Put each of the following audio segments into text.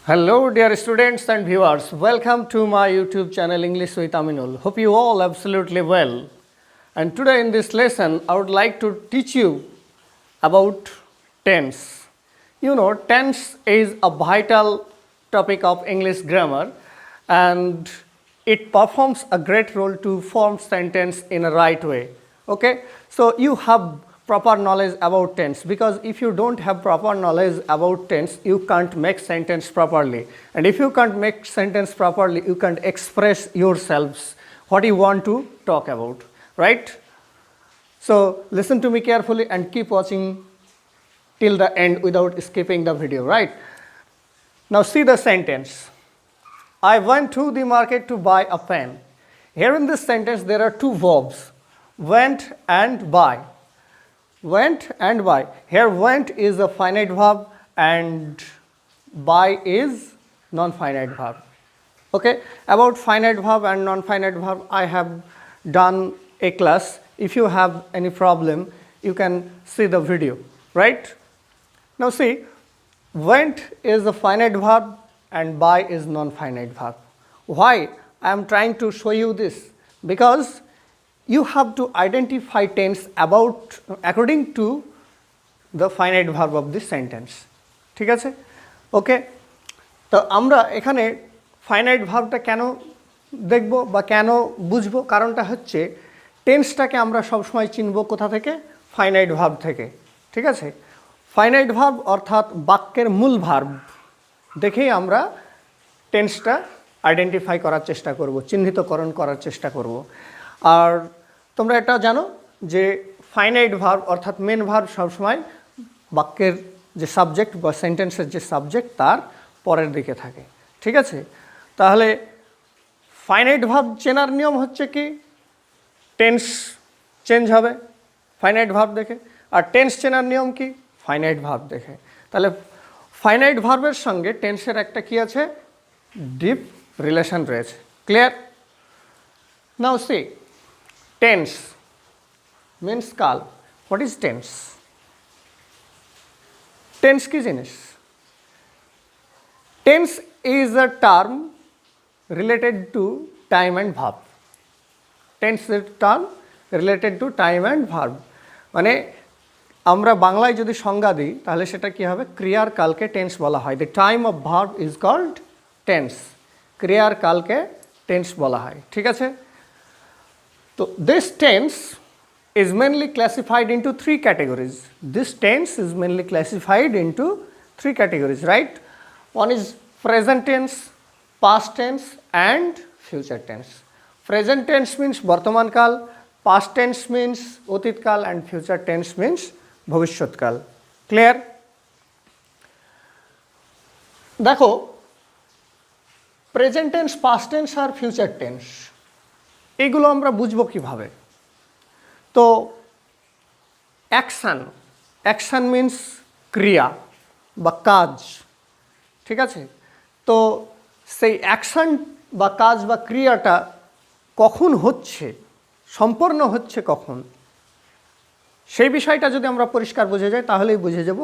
Hello, dear students and viewers. Welcome to my YouTube channel English with Aminul. Hope you all absolutely well. And today in this lesson, I would like to teach you about tense. You know, tense is a vital topic of English grammar, and it performs a great role to form sentence in a right way. Okay, so you have proper knowledge about tense, because if you don't have proper knowledge about tense, you can't make sentence properly, and if you can't make sentence properly, you can't express yourselves what you want to talk about, right? So listen to me carefully and keep watching till the end without skipping the video, right? Now see the sentence. I went to the market to buy a pen. Here in this sentence there are two verbs, went and buy. Went and buy. Here went is a finite verb and buy is non-finite verb. Okay, about finite verb and non-finite verb I have done a class. If you have any problem, you can see the video, right? Now see, went is a finite verb and buy is non-finite verb. Why I am trying to show you this? Because you have to identify tense according to the finite verb of this sentence. ঠিক আছে? ওকে, তো আমরা এখানে finite ভার্বটা কেন দেখব বা কেন বুঝবো? কারণটা হচ্ছে টেন্সটাকে আমরা সবসময় চিনব কোথা থেকে? ফাইনাইট ভার্ব থেকে। ঠিক আছে, ফাইনাইট ভার্ব অর্থাৎ বাক্যের মূল ভার্ব দেখেই আমরা টেন্সটা আইডেন্টিফাই করার চেষ্টা করব, চিহ্নিতকরণ করার চেষ্টা করব। আর তোমরা এটা জানো যে ফাইনাইট ভার্ব অর্থাৎ মেন ভার্ব সবসময় বাক্যের যে সাবজেক্ট বা সেন্টেন্সের যে সাবজেক্ট তার পরের দিকে থাকে। ঠিক আছে, তাহলে ফাইনাইট ভার্ব চেনার নিয়ম হচ্ছে কি, টেন্স চেঞ্জ হবে ফাইনাইট ভার্ব দেখে, আর টেন্স চেনার নিয়ম কি, ফাইনাইট ভার্ব দেখে। তাহলে ফাইনাইট ভার্বের সঙ্গে টেন্সের একটা কি আছে, ডিপ রিলেশন রয়েছে। Clear? Now C, tense means কাল। what is tense? tense কি জিনিস? tense is a term related to time and verb. tense is a term related to time and verb, মানে আমরা বাংলায় যদি সংজ্ঞা দিই তাহলে সেটা কি হবে, ক্রিয়ার কালকে টেন্স বলা হয়। the time of verb is called tense. ক্রিয়ার কালকে টেন্স বলা হয়। ঠিক আছে, so this tense is mainly classified into three categories. This tense is mainly classified into three categories, right? One is present tense, past tense and future tense. Present tense means বর্তমান কাল, past tense means অতীত কাল and future tense means ভবিষ্যৎ কাল। Clear? দেখো, present tense, past tense আর future tense এগুলো আমরা বুঝবো কিভাবে? তো অ্যাকশান, অ্যাকশান মিন্স ক্রিয়া বা কাজ। ঠিক আছে, তো সেই অ্যাকশান বা কাজ বা ক্রিয়াটা কখন হচ্ছে, সম্পন্ন হচ্ছে কখন, সেই বিষয়টা যদি আমরা পরিষ্কার বুঝে যাই তাহলেই বুঝে যাব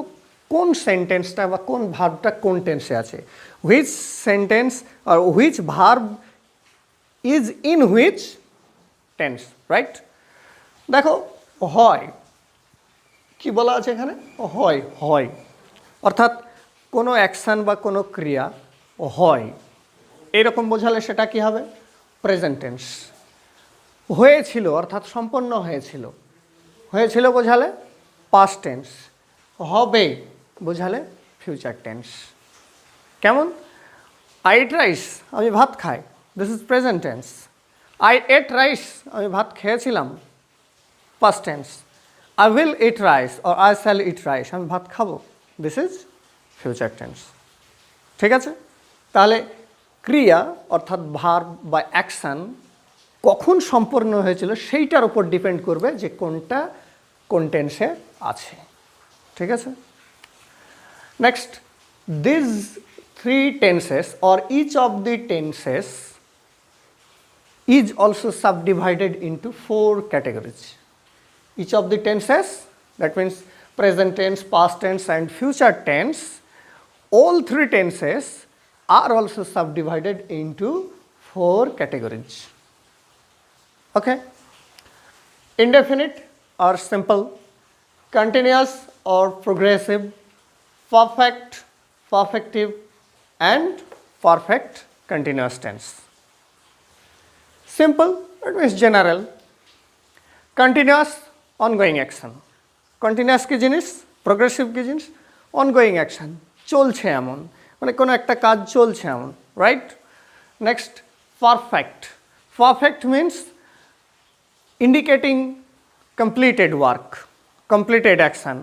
কোন সেন্টেন্সটা বা কোন ভার্বটা কোন টেন্সে আছে, হুইচ সেন্টেন্স আর which verb is in which tense, right? দেখো, হয় কি বলা আছে এখানে, হয়, হয় অর্থাৎ কোনো অ্যাকশান বা কোনো ক্রিয়া হয় এরকম বোঝালে সেটা কি হবে, প্রেজেন্ট টেন্স। হয়েছিল অর্থাৎ সম্পন্ন হয়েছিল, হয়েছিল বোঝালে পাস্ট টেন্স, হবে বোঝালে ফিউচার টেন্স। কেমন? আই ইট রাইস, আমি ভাত খাই, this is present tense. I ate rice, আমি ভাত খেয়েছিলাম, past tense. I will eat rice or I shall eat rice, আমি ভাত খাবো, দিস ইজ ফিউচার টেন্স। ঠিক আছে, তাহলে ক্রিয়া অর্থাৎ ভার্ব বা অ্যাকশান কখন সম্পন্ন হয়েছিল সেইটার উপর ডিপেন্ড করবে যে কোনটা কোন টেন্সে আছে। ঠিক আছে, next, this three tenses or each of the tenses is also subdivided into four categories. Each of the tenses, that means present tense, past tense and future tense, all three tenses are also subdivided into 4 categories. Okay, indefinite or simple, continuous or progressive, perfect, perfective and perfect continuous tense. Simple, it means general. Continuous, ongoing action. Continuous কি জিনিস, progressive কি জিনিস, ongoing action, চলছে এমন, মানে কোনো একটা কাজ চলছে এমন, right? Next perfect. Perfect means indicating completed work, completed action.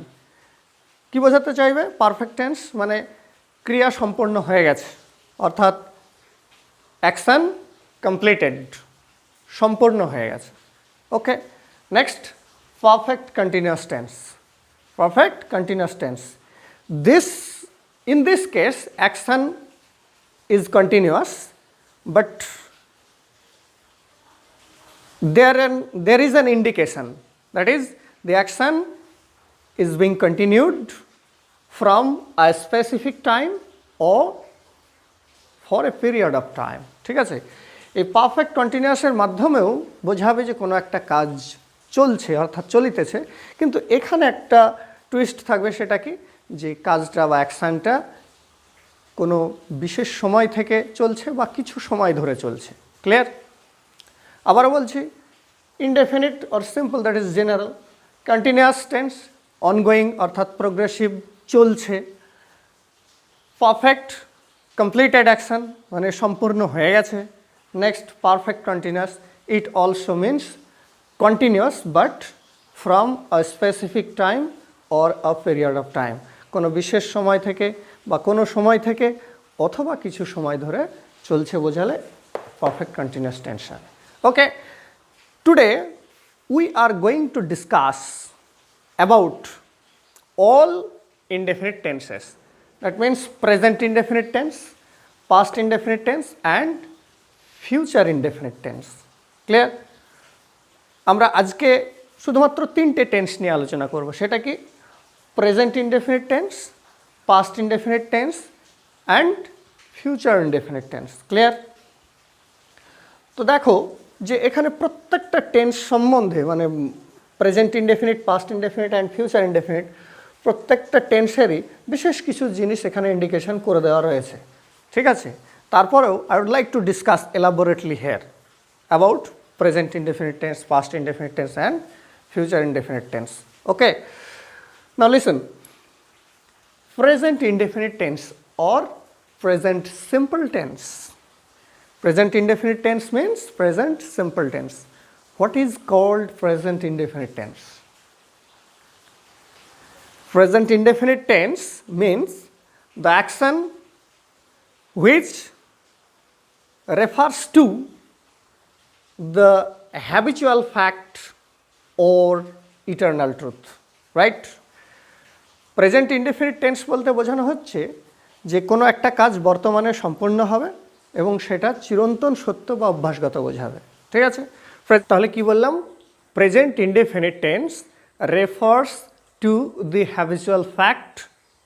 কী বোঝাতে চাইবে? পারফেক্ট টেন্স মানে ক্রিয়া সম্পন্ন হয়ে গেছে, অর্থাৎ অ্যাকশান কমপ্লিটেড, সম্পূর্ণ হয়ে গেছে. ওকে, next perfect continuous tense. Perfect continuous tense. In this case, action is continuous, but there is an indication, that is, the action is being continued from a specific time or for a period of time. ঠিক আছে, এই perfect কন্টিনিউয়াসের মাধ্যমেও বোঝাবে যে কোনো একটা কাজ চলছে, অর্থাৎ চলিতেছে, কিন্তু এখানে একটা টুইস্ট থাকবে, সেটা কি, যে কাজটা বা অ্যাকশানটা কোনো বিশেষ সময় থেকে চলছে বা কিছু সময় ধরে চলছে. ক্লিয়ার? আবারও বলছি, indefinite or simple, that is general. Continuous tense, ongoing অর্থাৎ প্রোগ্রেসিভ, চলছে. পারফেক্ট, কমপ্লিটেড অ্যাকশান মানে সম্পূর্ণ হয়ে গেছে. Next perfect continuous, it also means continuous but from a specific time or a period of time, কোনো বিশেষ সময় থেকে বা কোনো সময় থেকে অথবা কিছু সময় ধরে চলছে বোঝালে perfect continuous tense. Okay, today we are going to discuss about all indefinite tenses, that means present indefinite tense, past indefinite tense and future indefinite tense. Clear? আমরা আজকে শুধুমাত্র 3টে টেন্স নিয়ে আলোচনা করব, সেটা কি, present indefinite tense, past indefinite tense and future indefinite tense. Clear? তো দেখো যে এখানে প্রত্যেকটা টেন্স সম্বন্ধে, মানে present indefinite, past indefinite and future indefinite, প্রত্যেকটা টেন্সেরই বিশেষ কিছু জিনিস এখানে ইন্ডিকেশন করে দেওয়া রয়েছে. ঠিক আছে, তারপরেও I would like to discuss elaborately here about present indefinite tense, past indefinite tense and future indefinite tense. Okay, now listen, present indefinite tense or present simple tense. Present indefinite tense means present simple tense. What is called present indefinite tense? Present indefinite tense means the action which refers to the habitual fact or eternal truth, right? Present indefinite tense বলতে বোঝানো হচ্ছে যে কোনো একটা কাজ বর্তমানে সম্পূর্ণ হবে এবং সেটা চিরন্তন সত্য বা অভ্যাসগত বোঝাবে. ঠিক আছে, তাহলে কি বললাম? Present indefinite tense refers to the habitual fact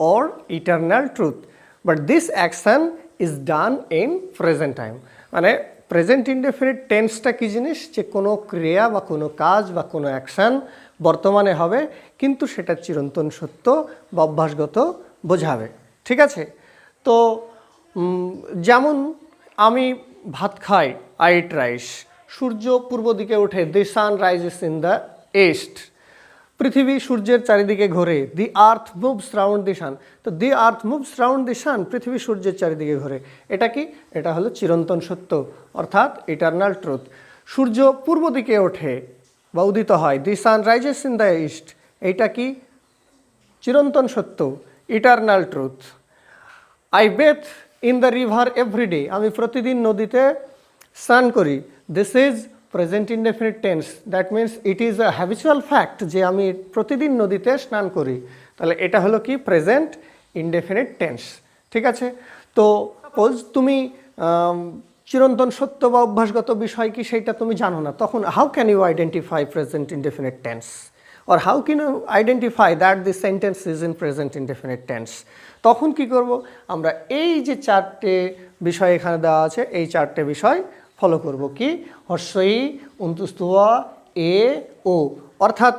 or eternal truth, but this action is done in present time. মানে প্রেজেন্ট ইনডেফিনিট টেন্সটা কী জিনিস, যে কোনো ক্রিয়া বা কোনো কাজ বা কোনো অ্যাকশান বর্তমানে হবে কিন্তু সেটা চিরন্তন সত্য বা অভ্যাসগত বোঝাবে. ঠিক আছে, তো যেমন আমি ভাত খাই, আই ইট রাইস, সূর্য পূর্ব দিকে ওঠে, the sun rises in the east, পৃথিবী সূর্যের চারিদিকে ঘোরে, দি আর্থ মুভস রাউন্ড দি সান. তো দি আর্থ মুভস রাউন্ড দি সান, পৃথিবী সূর্যের চারিদিকে ঘোরে, এটা কি, এটা হলো চিরন্তন সত্য অর্থাৎ ইটারনাল ট্রুথ. সূর্য পূর্ব দিকে ওঠে বা উদিত হয়, the sun rises in the east, এইটা কি, চিরন্তন সত্য, eternal truth. I bathe in the river every day, আমি প্রতিদিন নদীতে স্নান করি, this is present indefinite tense, that means it is a habitual fact যে আমি প্রতিদিন নদীতে স্নান করি. তাহলে এটা হলো কি, প্রেজেন্ট ইনডেফিনিট টেন্স. ঠিক আছে, তো সাপোজ তুমি চিরন্তন সত্য বা অভ্যাসগত বিষয় কি সেইটা তুমি জানো না, তখন how can you identify present indefinite tense? or how can you identify that the sentence is in present indefinite tense? তখন কি করব, আমরা এই যে চারটে বিষয় এখানে দেওয়া আছে এই চারটে বিষয় ফলো করব। কি? হর্ষই, অন্তুস্থ এ ও। অর্থাৎ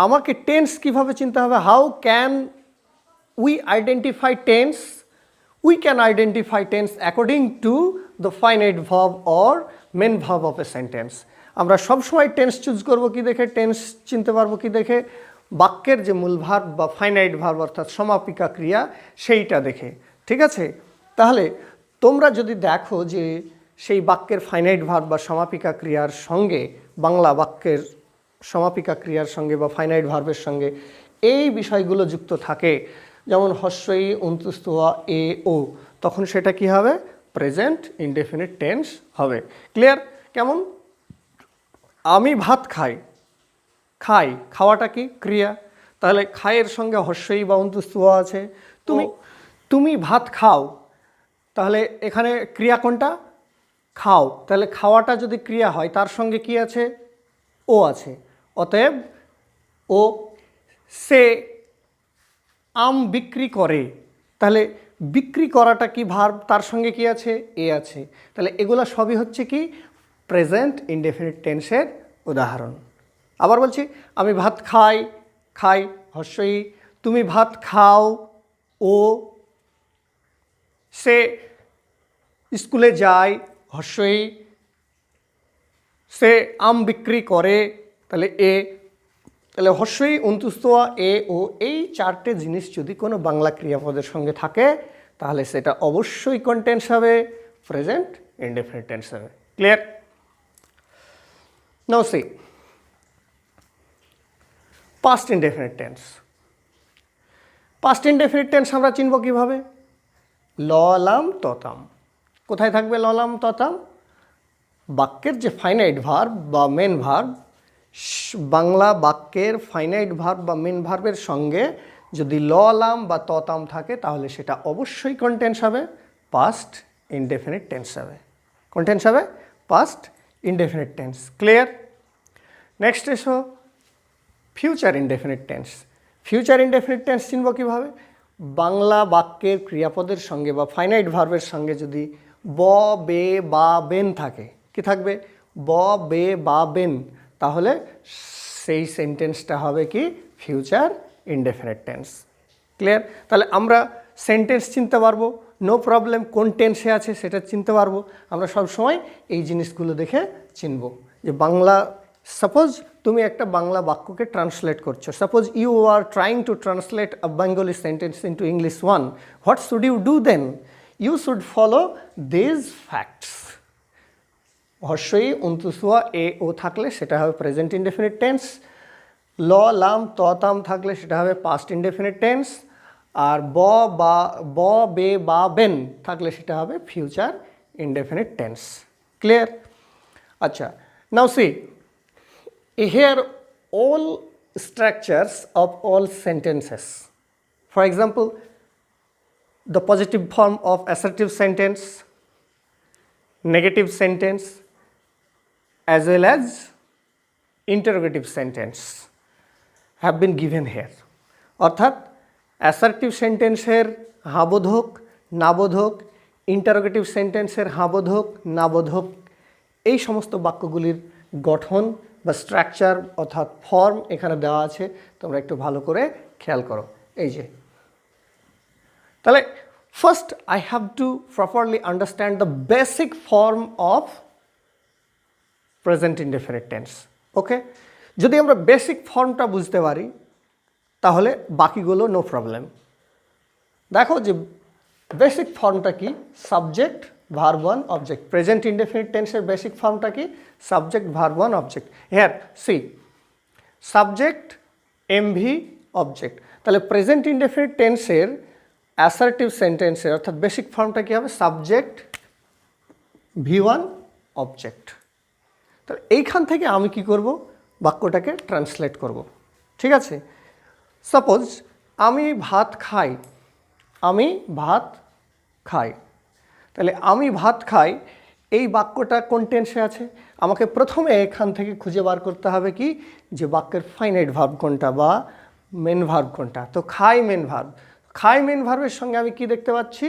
আমাকে টেন্স কিভাবে চিনতে হবে, how can we identify tense? We can identify tense according to the finite verb or main verb of a sentence. আমরা সবসময় টেন্স চুজ করব কি দেখে, টেন্স চিনতে পারবো কি দেখে, বাক্যের যে মূল ভার্ব বা ফাইনাইট ভার্ব অর্থাৎ সমাপিকা ক্রিয়া সেইটা দেখে। ঠিক আছে? তাহলে তোমরা যদি দেখো যে সেই বাক্যের ফাইনাইট ভার্ব বা সমাপিকা ক্রিয়ার সঙ্গে, বাংলা বাক্যের সমাপিকা ক্রিয়ার সঙ্গে বা ফাইনাইট ভার্বের সঙ্গে এই বিষয়গুলো যুক্ত থাকে, যেমন হর্ষই, অন্তুস্থ এ ও, তখন সেটা কি হবে? প্রেজেন্ট ইনডেফিনিট টেন্স হবে। ক্লিয়ার? কেমন? আমি ভাত খাই, খাই, খাওয়াটা কি? ক্রিয়া। তাহলে খায়ের সঙ্গে হর্ষই বা অন্তুস্থ আছে। তুমি ভাত খাও, তাহলে এখানে ক্রিয়া কোনটা? খাও। তাহলে খাওয়াটা যদি ক্রিয়া হয় তার সঙ্গে কি আছে? ও আছে। অতএব ও। সে আম বিক্রি করে, তাহলে বিক্রি করাটা কি ভার্ব, তার সঙ্গে কি আছে? এ আছে। তাহলে এগুলা সবই হচ্ছে কি? প্রেজেন্ট ইনডেফিনিট টেন্সের উদাহরণ। আবার বলছি, আমি ভাত খাই, খাই হর্ষই, তুমি ভাত খাও ও, সে স্কুলে যায় হর্ষই, সে আম বিক্রি করে, তাহলে এ। তাহলে হর্ষই, অন্তুস্থ এ ও, এই চারটে জিনিস যদি কোনো বাংলা ক্রিয়াপদের সঙ্গে থাকে তাহলে সেটা অবশ্যই কোন টেন্স হবে? প্রেজেন্ট ইনডেফিনিট টেন্স হবে। Clear? Now see past indefinite tense. Past indefinite tense আমরা চিনব কিভাবে? ল লাম ততাম। কোথায় থাকবে ল লাম ততাম? বাক্যের যে ফাইনাইট ভার্ব বা মেন ভার্ব, বাংলা বাক্যের ফাইনাইট ভার্ব বা মেন ভার্বের সঙ্গে যদি ল লাম বা ততাম থাকে তাহলে সেটা অবশ্যই কোন টেন্স হবে? পাস্ট ইনডেফিনিট টেন্স হবে। কোন টেন্স হবে? Past indefinite tense. Clear? Next এসো future indefinite tense. Future indefinite tense চিনব কীভাবে? বাংলা বাক্যের ক্রিয়াপদের সঙ্গে বা ফাইনাইট ভার্বের সঙ্গে যদি ব, বে, বা, বেন থাকে, কি থাকবে? ব, বে, বা, বেন, তাহলে সেই সেন্টেন্সটা হবে কি? Future indefinite tense. ক্লিয়ার? তাহলে আমরা সেন্টেন্স চিনতে পারবো, নো প্রবলেম, কোন টেন্সে আছে সেটা চিনতে পারবো। আমরা সবসময় এই জিনিসগুলো দেখে চিনব যে বাংলা, সাপোজ তুমি একটা বাংলা বাক্যকে ট্রান্সলেট করছো, suppose you are trying to translate a Bengali sentence into English one, what should you do then? You should follow these facts. হর্ষই, অন্তুসুয়া এ ও থাকলে সেটা হবে প্রেজেন্ট ইনডেফিনিট টেন্স, ল লাম ততাম থাকলে সেটা হবে পাস্ট ইনডেফিনিট টেন্স, আর ব, বে, বা, বেন থাকলে সেটা হবে ফিউচার ইনডেফিনিট টেন্স। ক্লিয়ার? আচ্ছা, নাও C here all structures of all sentences. For example, the positive form of assertive sentence, negative sentence, as well as interrogative sentence have been given here. অর্থাৎ assertive সেন্টেন্সের হাবোধক, নাবোধক, interrogative সেন্টেন্সের হাবোধক, নাবোধক, এই সমস্ত বাক্যগুলির গঠন বা structure অর্থাৎ ফর্ম এখানে দেওয়া আছে, তোমরা একটু ভালো করে খেয়াল করো। এই যে, তাহলে first I have to properly understand the basic form of present indefinite tense. Okay, যদি আমরা বেসিক ফর্মটা বুঝতে পারি তাহলে বাকিগুলো নো প্রবলেম। দেখো যে বেসিক ফর্মটা কি? Subject, verb one, object. Present indefinite টেন্সের বেসিক ফর্মটা কি? Subject, verb one, object. Here see subject, MV, object. তাহলে প্রেজেন্ট ইনডেফিনিট টেন্সের অ্যাসার্টিভ সেন্টেন্সের অর্থাৎ বেসিক ফর্মটা কী হবে? Subject, V one, object. তাহলে এইখান থেকে আমি কি করব? বাক্যটাকে ট্রান্সলেট করব। ঠিক আছে? সাপোজ আমি ভাত খাই, আমি ভাত খাই, তাহলে আমি ভাত খাই এই বাক্যটা কোন টেন্সে আছে, আমাকে প্রথমে এখান থেকে খুঁজে বার করতে হবে কি যে বাক্যের ফাইনাইট ভার্ব কোনটা বা মেন ভার্ব কোনটা। তো খাই মেন ভার্ব, খাই মেন ভার্বের সঙ্গে আমি কি দেখতে পাচ্ছি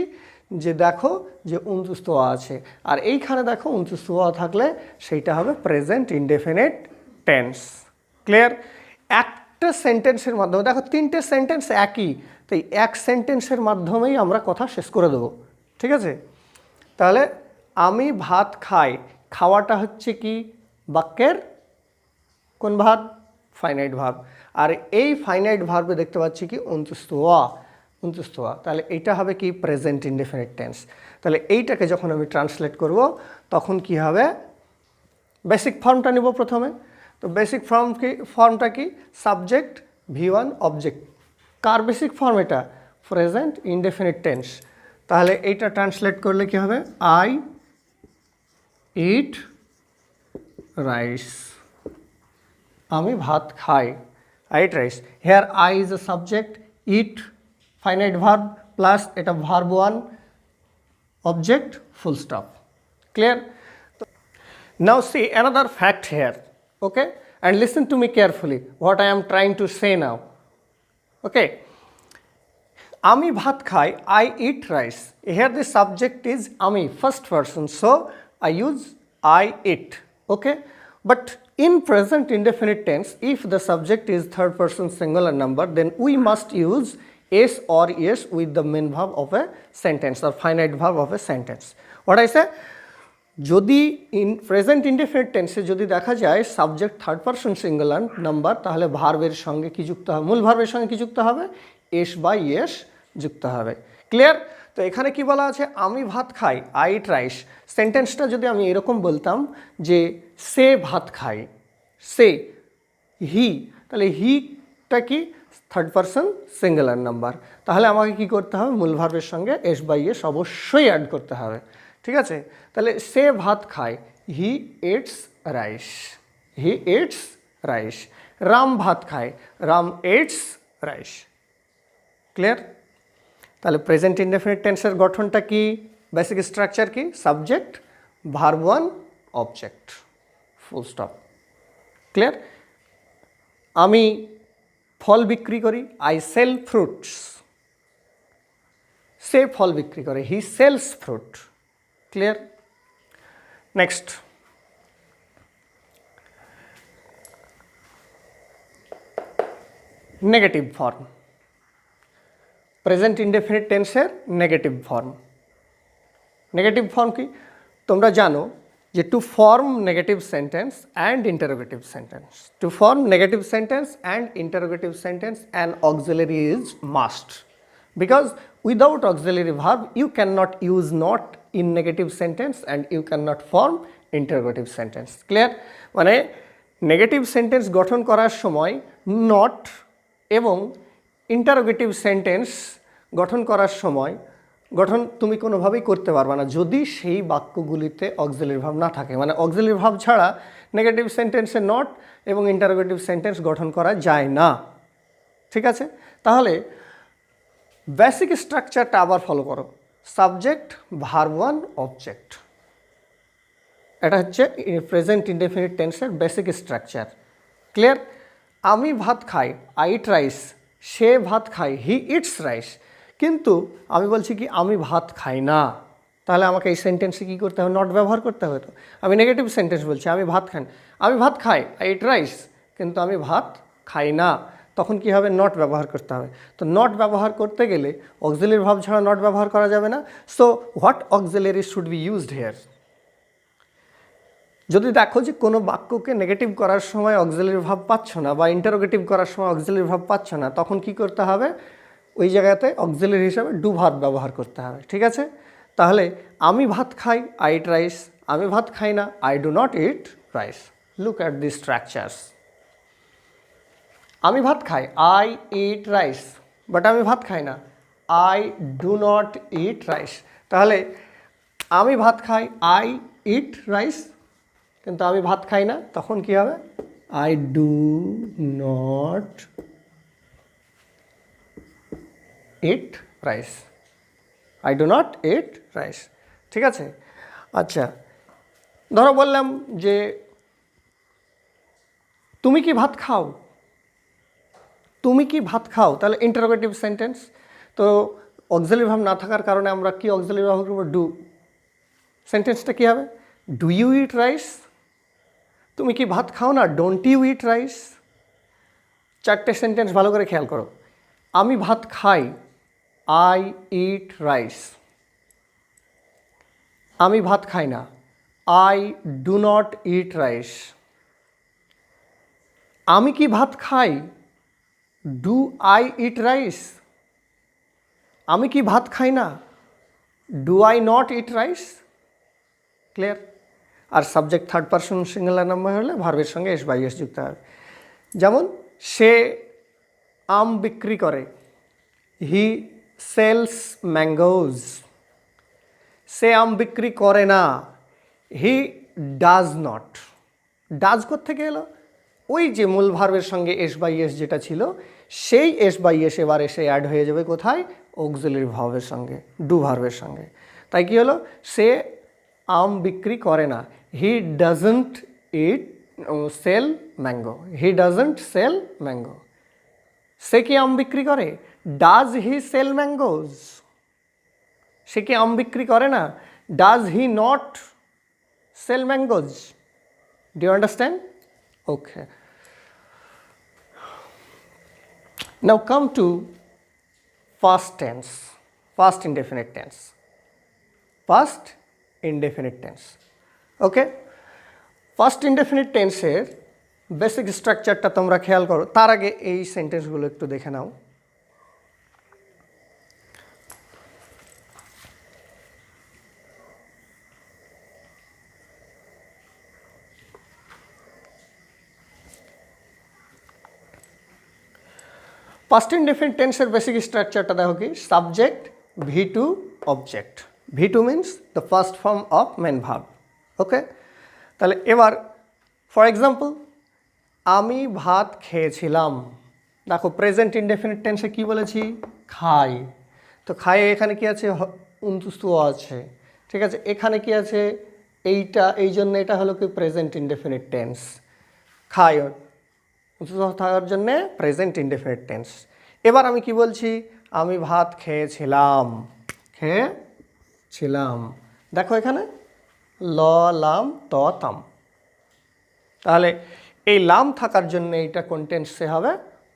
যে দেখো যে উনতুস্তোয়া আছে, আর এইখানে দেখো উনতুস্তোয়া থাকলে সেইটা হবে প্রেজেন্ট ইনডেফিনিট টেন্স। ক্লিয়ার? একটা সেন্টেন্সের মাধ্যমে দেখো তিনটে সেন্টেন্স একই, তাই এক সেন্টেন্সের মাধ্যমেই আমরা কথা শেষ করে দেবো। ঠিক আছে? তাহলে আমি ভাত খাই, খাওয়াটা হচ্ছে কি বাক্যের কোন ভার্ব? Finite verb. আর এই ফাইনাইট ভার্বে দেখতে পাচ্ছি কি উনতুস্তোয়া, উনতুস্তোয়া, তাহলে এইটা হবে কি প্রেজেন্ট ইনডেফিনিট টেন্স। তাহলে এইটাকে যখন আমি ট্রান্সলেট করব তখন কি হবে, বেসিক ফর্মটা নিব প্রথমে। তো বেসিক ফর্মটা কি সাবজেক্ট V1 অবজেক্ট। কার বেসিক ফর্ম এটা? Present indefinite tense. তাহলে এইটা ট্রান্সলেট করলে কি হবে, আই ইট রাইস, আমি ভাত খাই, I eat rice. Here I is a subject, eat finite verb plus এটা verb 1 object, full stop. Clear? Now see another fact here, okay, and listen to me carefully what I am trying to say now. Okay, আমি ভাত খাই, I eat rice. Here the subject is আমি, first person, so I use I eat. Okay, but in present indefinite tense, if the subject is third person singular number, then we must use s or es with the main verb of a sentence or finite verb of a sentence. What I say, যদি in present indefinite টেন্সে যদি দেখা যায় subject third person singular number, তাহলে ভার্বের সঙ্গে কি যুক্ত হবে, মূল ভার্বের সঙ্গে কি যুক্ত হবে, এস বা ইয়েস যুক্ত হবে। ক্লিয়ার? তো এখানে কি বলা আছে, আমি ভাত খাই, আই ইট রাইস। সেন্টেন্সটা যদি আমি এরকম বলতাম যে সে ভাত খায়, সে, হি, তাহলে হিটা কি থার্ড পারসন সিঙ্গুলার নাম্বার, তাহলে আমাকে কি করতে হবে, মূল ভার্বের সঙ্গে এস বা ইয়েস অবশ্যই অ্যাড করতে হবে। ঠিক আছে? তাহলে সে ভাত খায়, he eats rice, he eats rice. Ram ভাত খায়, রাম ইটস রাইস। ক্লিয়ার? তাহলে প্রেজেন্ট ইনডেফিনিট টেন্সের গঠনটা কি, বেসিক স্ট্রাকচার কি, subject verb 1 object, full stop. Clear? আমি ফল বিক্রি করি, আই সেল ফ্রুটস। সে ফল বিক্রি করে, he sells fruit. Clear? Next, negative form, present indefinite টেন্সের নেগেটিভ ফর্ম। নেগেটিভ ফর্ম কি তোমরা জানো যে to form negative sentence and interrogative sentence, two form negative sentence and interrogative sentence an auxiliary is must, because without auxiliary verb you cannot use not in negative sentence and you cannot form interrogative sentence. Clear? মানে negative sentence গঠন করার সময় not এবং interrogative sentence গঠন করার সময় গঠন তুমি কোনোভাবেই করতে পারবে না যদি সেই বাক্যগুলিতে অক্সিলারি ভার্ব না থাকে। মানে অক্সিলারি ভার্ব ছাড়া নেগেটিভ সেন্টেন্সে নট এবং ইন্টারোগেটিভ সেন্টেন্স গঠন করা যায় না। ঠিক আছে? তাহলে বেসিক স্ট্রাকচারটা আবার ফলো করো, সাবজেক্ট ভার্ব 1 অবজেক্ট। এটা হচ্ছে প্রেজেন্ট ইনডেফিনিট টেন্সের বেসিক স্ট্রাকচার। ক্লিয়ার? আমি ভাত খাই, আই ইট রাইস। সে ভাত খায়, হি ইটস রাইস। কিন্তু আমি বলছি কি আমি ভাত খাই না, তাহলে আমাকে এই সেন্টেন্সে কী করতে হবে, নট ব্যবহার করতে হবে। তো আমি নেগেটিভ সেন্টেন্স বলছি, আমি ভাত খাই, আমি ভাত খাই, আই ইট রাইস, কিন্তু আমি ভাত খাই না, তখন কি হবে, নট ব্যবহার করতে হবে। তো নট ব্যবহার করতে গেলে অক্সিলারি ভার্ব ছাড়া নট ব্যবহার করা যাবে না। So what auxiliary should be used here? যদি দেখো যে কোনো বাক্যকে নেগেটিভ করার সময় অক্সিলারি ভার্ব পাচ্ছ না বা ইন্টারোগেটিভ করার সময় অক্সিলারি ভার্ব পাচ্ছ না, তখন কি করতে হবে, ওই জায়গাতে অক্সিলারি হিসাবে ডু ভার্ব ব্যবহার করতে হবে। ঠিক আছে? তাহলে আমি ভাত খাই, আই ইট রাইস। আমি ভাত খাই না, I do not eat rice. Look at the structures. আমি ভাত খাই, আই ইট রাইস, বাট আমি ভাত খাই না, I do not eat rice. তাহলে আমি ভাত খাই, আই ইট রাইস, কিন্তু আমি ভাত খাই না, তখন কি হবে, I do not eat rice, I do not eat rice. ঠিক আছে? আচ্ছা, ধরো বললাম যে তুমি কি ভাত খাও, তুমি কি ভাত খাও, তাহলে ইন্টারোগেটিভ সেন্টেন্স। তো অক্সিলারি ভার্ব না থাকার কারণে আমরা কি অক্সিলারি ভার্ব করব, ডু। সেন্টেন্সটা কী হবে, ডু ইউ ইট রাইস, তুমি কি ভাত খাও না, ডোন্ট ইউ ইট রাইস। চারটে সেন্টেন্স ভালো করে খেয়াল করো। আমি ভাত খাই, আই ইট রাইস। আমি ভাত খাই না, I do not eat rice. আমি কি ভাত খাই, ডু আই ইট রাইস। আমি কি ভাত খাই না, do I not eat rice. Clear. আর subject third person singular number হলে ভার্বের সঙ্গে এস বাই এস যুক্ত হবে। যেমন সে আম বিক্রি করে, হি সেলস ম্যাঙ্গোজ। সে আম বিক্রি করে না, হি ডাজ নট। ডাজ কোত্থেকে এলো, ওই যে মূল ভার্বের সঙ্গে এস বাই এস যেটা ছিল সেই এস বাই এস এবার এসে অ্যাড হয়ে যাবে কোথায়, অক্সিলারি ভার্বের সঙ্গে, ডু ভার্বের সঙ্গে। তাই কি হলো, সে আম বিক্রি করে না, he doesn't it sell mango, he doesn't sell mango. সে কি আম বিক্রি করে, ডাজ হি সেল ম্যাঙ্গোজ। সে কি আম বিক্রি করে না, does he not sell mangoes. Do you understand? Okay, now come to past tense, past indefinite tense, past indefinite tense. Okay, first indefinite টেন্সের বেসিক স্ট্রাকচারটা তোমরা খেয়াল করো। তার আগে এই সেন্টেন্সগুলো একটু দেখে নাও। ফার্স্ট ইনডেফিনিট টেন্সের বেসিক স্ট্রাকচারটা দেখো কি, subject V two object. V two means the first form of main verb. Okay, তাহলে এবার ফর এক্সাম্পল আমি ভাত খেয়েছিলাম। দেখো প্রেজেন্ট ইনডেফিনিট টেন্সে কি বলেছি, খাই। তো খাই এখানে কি আছে, উনতুস্তু আছে, ঠিক আছে। এখানে কি আছে, এইটা, এই জন্য এটা হলো কি প্রেজেন্ট ইনডেফিনিট টেন্স। খাই থাকার জন্যে প্রেজেন্ট ইনডেফিনিট টেন্স। এবার আমি কি বলছি, আমি ভাত খেয়েছিলাম, খেয়েছিলাম। দেখো এখানে ল লাম ত তাম, তাহলে এই লাম থাকার জন্য এইটা কোন টেন্সে হবে,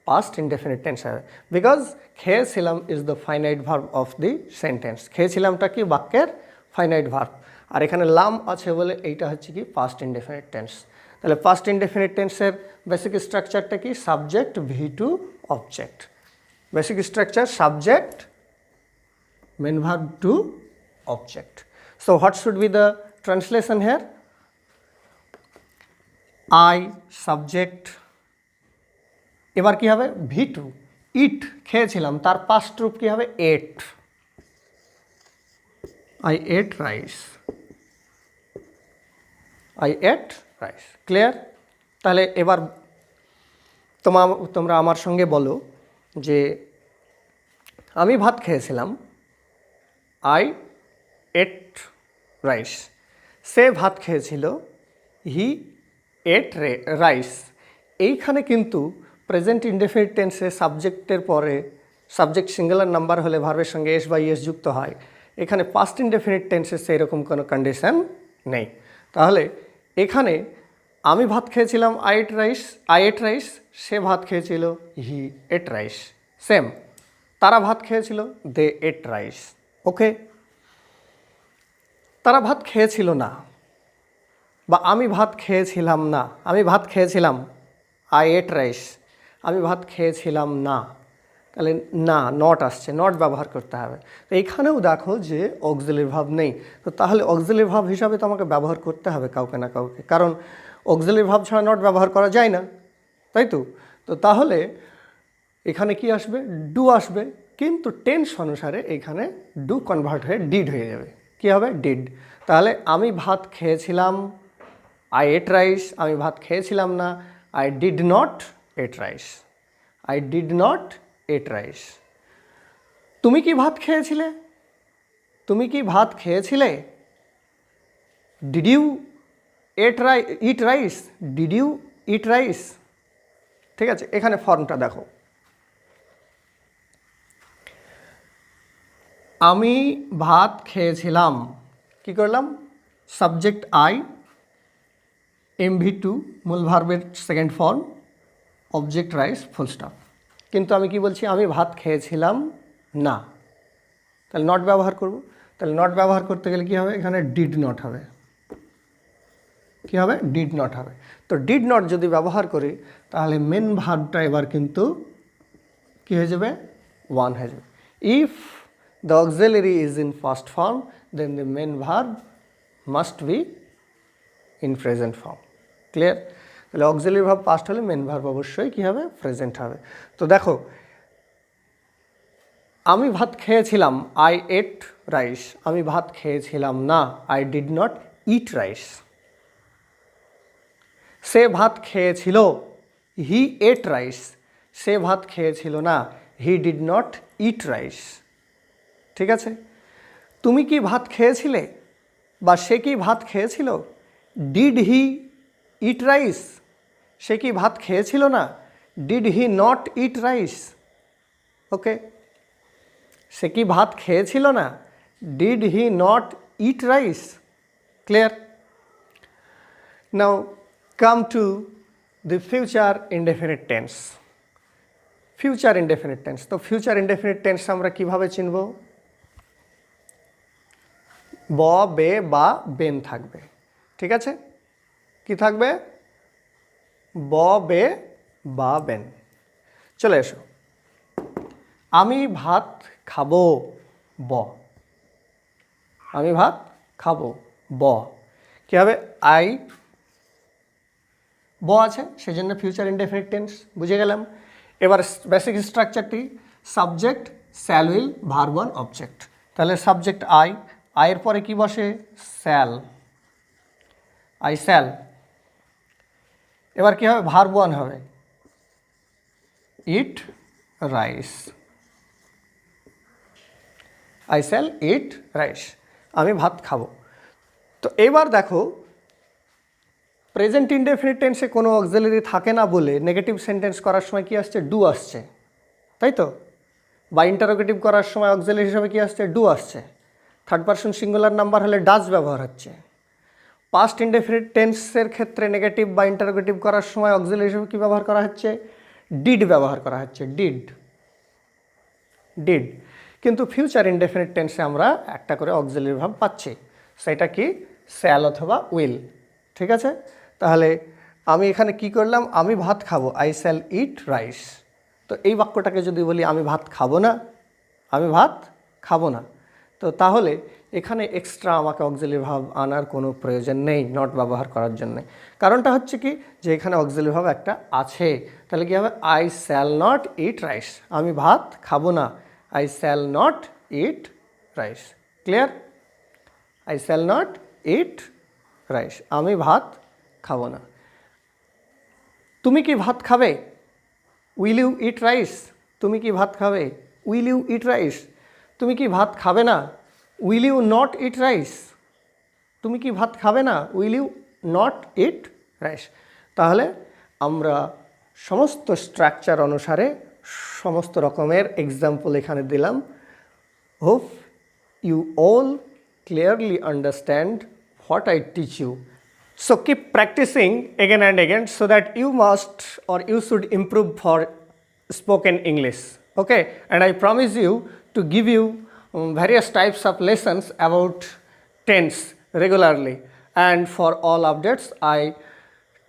পাস্ট ইনডেফিনিট টেন্স হবে। বিকজ খেয়েছিলাম is the finite verb of the sentence. খেয়েছিলামটা কি বাক্যের ফাইনাইট ভার্ব, আর এখানে লাম আছে বলে এইটা হচ্ছে কি পাস্ট ইনডেফিনিট টেন্স। তাহলে পাস্ট ইনডেফিনিট টেন্সের বেসিক স্ট্রাকচারটা কি, subject V two object. Basic structure subject main verb two object. So what should be the translation here, I subject, এবার কি হবে ভি টু, ইট খেয়েছিলাম, তার পাস্ট রূপ কি হবে, ate. I ate rice, I ate rice. Clear? তাহলে এবার তোমরা আমার সঙ্গে বলো যে আমি ভাত খেয়েছিলাম, আই এট রাইস। সে ভাত খেয়েছিল, হি এট রাইস। এইখানে কিন্তু প্রেজেন্ট ইনডেফিনিট টেন্সে সাবজেক্টের পরে সাবজেক্ট সিঙ্গুলার নাম্বার হলে ভার্বের সঙ্গে এস বাই এস যুক্ত হয়। এখানে পাস্ট ইনডেফিনিট টেন্সে সেরকম কোনো কন্ডিশন নেই। তাহলে এখানে আমি ভাত খেয়েছিলাম, আই এট রাইস। সে ভাত খেয়েছিল, হি এট রাইস। সেম, তারা ভাত খেয়েছিল, দে এট রাইস। ওকে, তারা ভাত খেয়েছিল না, বা আমি ভাত খেয়েছিলাম না, আমি ভাত খেয়েছিলাম, আই এট রাইস। আমি ভাত খেয়েছিলাম না, তাহলে না, নট আসছে, নট ব্যবহার করতে হবে। তো এইখানেও দেখো যে অক্সিলারি ভার্ব নেই। তো তাহলে অক্সিলারি ভার্ব হিসাবে তো আমাকে ব্যবহার করতে হবে কাউকে না কাউকে, কারণ অক্সিলারি ভার্ব ছাড়া নট ব্যবহার করা যায় না, তাই তো। তো তাহলে এখানে কি আসবে, ডু আসবে, কিন্তু টেন্স অনুসারে এখানে ডু কনভার্ট হয়ে ডিড হয়ে যাবে। কি হবে, ডিড। তাহলে আমি ভাত খেয়েছিলাম, আই এট রাইস। আমি ভাত খেয়েছিলাম না, I did not ate rice. I did not ate rice. তুমি কি ভাত খেয়েছিলে, তুমি কি ভাত খেয়েছিলে, did you eat rice, did you eat rice. ঠিক আছে, এখানে ফর্মটা দেখো, আমি ভাত খেয়েছিলাম, কি করলাম, সাবজেক্ট আই, MV2 মূল ভার্বের second form, object rice, full stop. কিন্তু আমি কি বলছি, আমি ভাত খেয়েছিলাম না, তাহলে নট ব্যবহার করব। তাহলে নট ব্যবহার করতে গেলে কী হবে, এখানে ডিড নট হবে, কী হবে, ডিড নট হবে। তো ডিড নট যদি ব্যবহার করি তাহলে মেন ভার্বটা এবার কিন্তু কী হয়ে যাবে, ওয়ান হয়ে যাবে। If the auxiliary is in first form then the main verb must be in present form. Clear? তাহলে অক্সিলারি ভার্ব পাস্ট হলে মেন ভার্ব অবশ্যই কী হবে, প্রেজেন্ট হবে। তো দেখো, আমি ভাত খেয়েছিলাম, আই এট রাইস, আমি ভাত খেয়েছিলাম না, I did not eat rice. সে ভাত খেয়েছিল, হি এট রাইস, সে ভাত খেয়েছিল না, he did not eat rice. ঠিক আছে, তুমি কি ভাত খেয়েছিলে বা সে কি ভাত খেয়েছিল, ডিড হি ইট রাইস, সে কি ভাত খেয়েছিল না, did he not eat rice. Okay, সে কি ভাত খেয়েছিল না, did he not eat rice. Clear? Now come to the future indefinite tense. Future indefinite tense. তো ফিউচার ইনডেফিনিট টেন্স আমরা কিভাবে চিনব, ব, বে বা বেন থাকবে। ঠিক আছে, কি থাকবে, ব, বে বা বেন। চলে এসো, আমি ভাত খাবো, ব, আমি ভাত খাবো, ব, কী হবে, আই, ব আছে, সেই জন্য ফিউচার ইনডেফিনিট টেন্স, বুঝে গেলাম। এবার বেসিক স্ট্রাকচারটি, subject, shall will, verb one, object. তাহলে সাবজেক্ট আই, আয়ের পরে কি বসে, শ্যাল, আই শ্যাল। এবার কি হবে, ভার্ব ওয়ান হবে, eat rice, I shall eat rice, আমি ভাত খাবো। তো এবার দেখো, প্রেজেন্ট ইনডেফিনিট টেন্সে কোনো অক্সিলারি থাকে না বলে নেগেটিভ সেন্টেন্স করার সময় কি আসছে, ডু আসছে, তাই তো? বা ইন্টারোগেটিভ করার সময় অক্সিলারি হিসাবে কি আসছে, ডু আসছে। থার্ড পারসন সিঙ্গুলার নাম্বার হলে ডাজ ব্যবহার হচ্ছে। পাস্ট ইনডেফিনিট টেন্সের ক্ষেত্রে নেগেটিভ বা ইন্টারোগেটিভ করার সময় অক্সিলারি হিসাবে কী ব্যবহার করা হচ্ছে, ডিড ব্যবহার করা হচ্ছে, ডিড, ডিড। কিন্তু ফিউচার ইনডেফিনিট টেন্সে আমরা একটা করে অক্সিলারি ভার্ব পাচ্ছি, সেটা কি, শ্যাল অথবা উইল। ঠিক আছে, তাহলে আমি এখানে কি করলাম, আমি ভাত খাবো, আই শ্যাল ইট রাইস। তো এই বাক্যটাকে যদি বলি আমি ভাত খাবো না, আমি ভাত খাবো না, তো তাহলে এখানে এক্সট্রা আমাকে অক্সিলারি ভার্ব আনার কোনো প্রয়োজন নেই নট ব্যবহার করার জন্য। কারণটা হচ্ছে কি, যে এখানে অক্সিলারি ভার্ব একটা আছে। তাহলে কি হবে, I shall not eat rice, আমি ভাত খাবো না, I shall not eat rice. Clear? I shall not eat rice, আমি ভাত খাবো না। তুমি কি ভাত খাবে, উইল ইউ ইট রাইস, তুমি কি ভাত খাবে, উইল ইউ ইট রাইস। তুমি কি ভাত খাবে না, will you not eat rice, তুমি কি ভাত খাবে না, will you not eat rice. তাহলে আমরা সমস্ত স্ট্রাকচার অনুসারে সমস্ত রকমের এক্সাম্পল এখানে দিলাম। Hope you all clearly understand what I teach you. So keep practicing again and again so that you must or you should improve for spoken English. Okay, and I promise you to give you various types of lessons about tense regularly, and for all updates I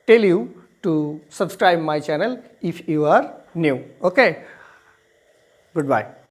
tell you to subscribe my channel if you are new. Okay, goodbye.